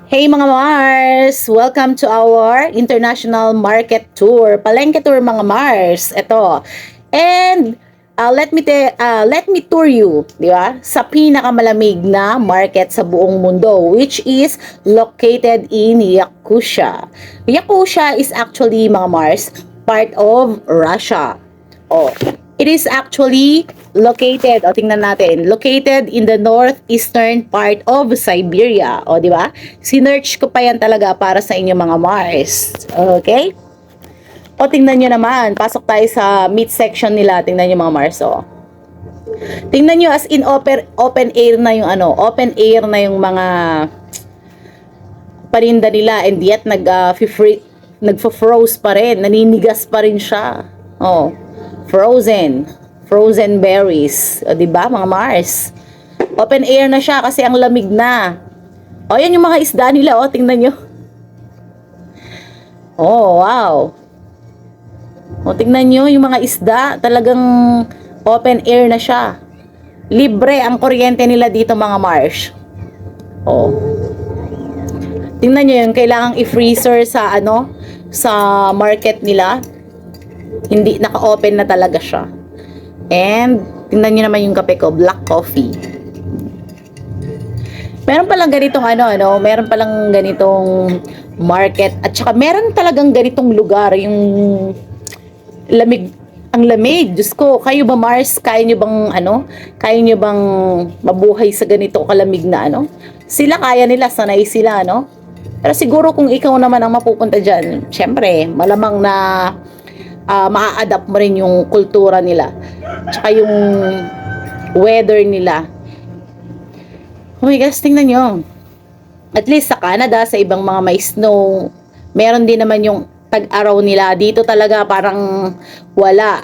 Hey mga Mars! Welcome to our international market tour. Palengke tour mga Mars. Ito. And let me tour you, di ba? Sa pinakamalamig na market sa buong mundo, which is located in Yakutia. Yakutia is actually mga Mars, part of Russia. Oh, it is actually located, tingnan natin, located in the northeastern part of Siberia. O, di ba? Sinearch ko pa yan talaga para sa inyo mga Mars. Okay? O, tingnan nyo naman. Pasok tayo sa meat section nila. Tingnan nyo mga Mars, o. Tingnan nyo as in open air na yung open air na yung mga paninda nila, and yet nagfo-froze pa rin. Naninigas pa rin siya. Oh, frozen berries, o, diba mga Mars? Open air na siya kasi ang lamig na. O, yan yung mga isda nila, o, tingnan nyo. Oh, wow. O, tingnan nyo yung mga isda, talagang open air na siya. Libre ang kuryente nila dito mga Mars. Oh. Tingnan nyo yung kailangang i-freezer sa sa market nila. Hindi, naka-open na talaga siya. And, tingnan nyo naman yung kape ko, black coffee. Meron palang ganitong meron palang ganitong market. At saka, meron talagang ganitong lugar, yung lamig, ang lamig. Diyos ko, kayo ba Mars, kaya nyo bang mabuhay sa ganito kalamig na Sila kaya nila, sanay sila, Pero siguro kung ikaw naman ang mapupunta dyan, syempre, malamang na maa-adapt mo rin yung kultura nila. Tsaka yung weather nila. Oh my gosh, tingnan nyo. At least sa Canada, sa ibang mga may snow, meron din naman yung tag-araw nila. Dito talaga parang wala.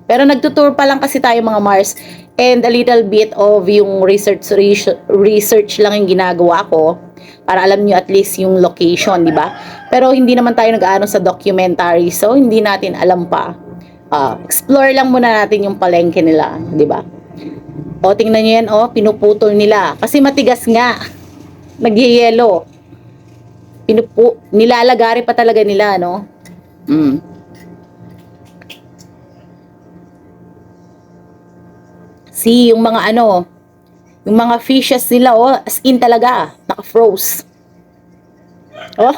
Pero nagtutour pa lang kasi tayo mga Mars. And a little bit of yung research lang yung ginagawa ko para alam nyo at least yung location, di ba? Pero hindi naman tayo nag-aano sa documentary, so hindi natin alam pa. Explore lang muna natin yung palengke nila, di ba? O, tingnan nyo yan, pinuputol nila. Kasi matigas nga. Nagyayelo. Nilalagari pa talaga nila, no? See, yung mga yung mga fishes nila, as in talaga, naka-froze. Oh.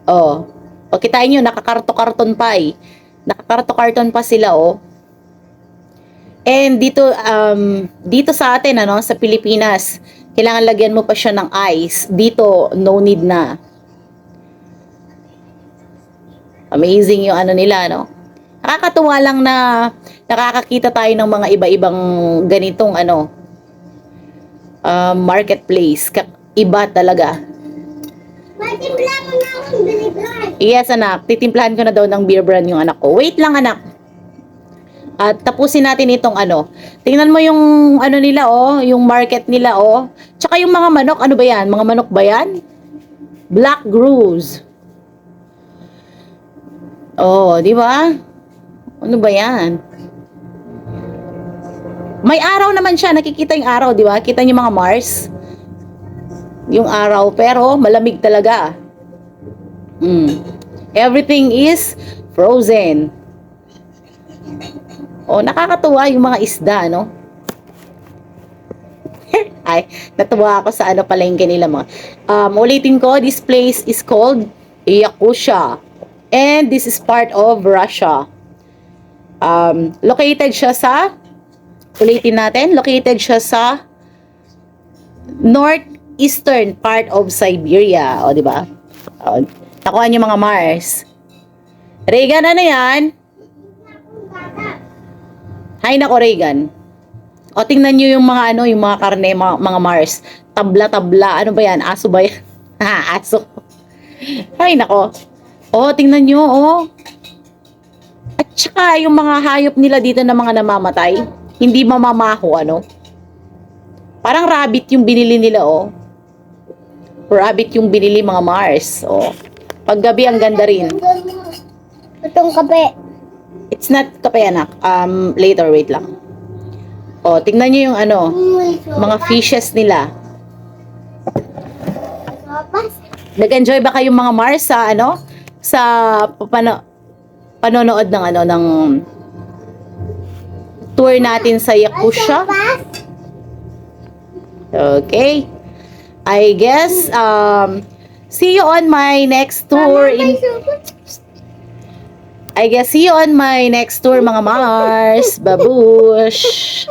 Oh. O, kitain nyo, nakakarto-karton pa eh. Nakakarto-karton pa sila, And dito sa atin, sa Pilipinas, kailangan lagyan mo pa siya ng ice. Dito, no need na. Amazing yung nila, Nakakatuwa lang na nakakakita tayo ng mga iba-ibang ganitong marketplace. Iba talaga. Matimplahan mo na akong beer brand. Yes, anak. Titimplahan ko na daw ng beer brand yung anak ko. Wait lang, anak. At tapusin natin itong Tingnan mo yung nila, yung market nila, Tsaka yung mga manok, ano ba yan? Mga manok ba yan? Black Grouse. Oh, di ba? Ano ba yan? May araw naman siya. Nakikita yung araw, di ba? Kita niyo mga Mars? Yung araw, pero malamig talaga. Everything is frozen. Oh, nakakatuwa yung mga isda, Ay, natuwa ako sa palengke nila mga. Ulitin ko, this place is called Yakutia. And this is part of Russia. Located siya sa northeastern part of Siberia. O, di ba? Nakuha niyo mga Mars. Reagan, ano yan? Hay nako, Reagan. O, tingnan niyo yung mga yung mga karne, mga Mars. Tabla-tabla. Ano ba yan? Aso ba yan? Aso. Hay nako. O, tingnan niyo, At saka, yung mga hayop nila dito na mga namamatay, hindi mamamaho, Parang rabbit yung binili nila, Rabbit yung binili mga Mars, Paggabi, ang ganda rin. Itong kape. It's not kape, anak. Later, wait lang. Tingnan nyo yung mga fishes nila. Papas. Nag-enjoy ba kayong mga Mars sa ano? Sa panonood ng ano ng tour natin sa Yakusha? Papas. Okay. I guess see you on my next tour in I guess see you on my next tour mga Mars. Babush.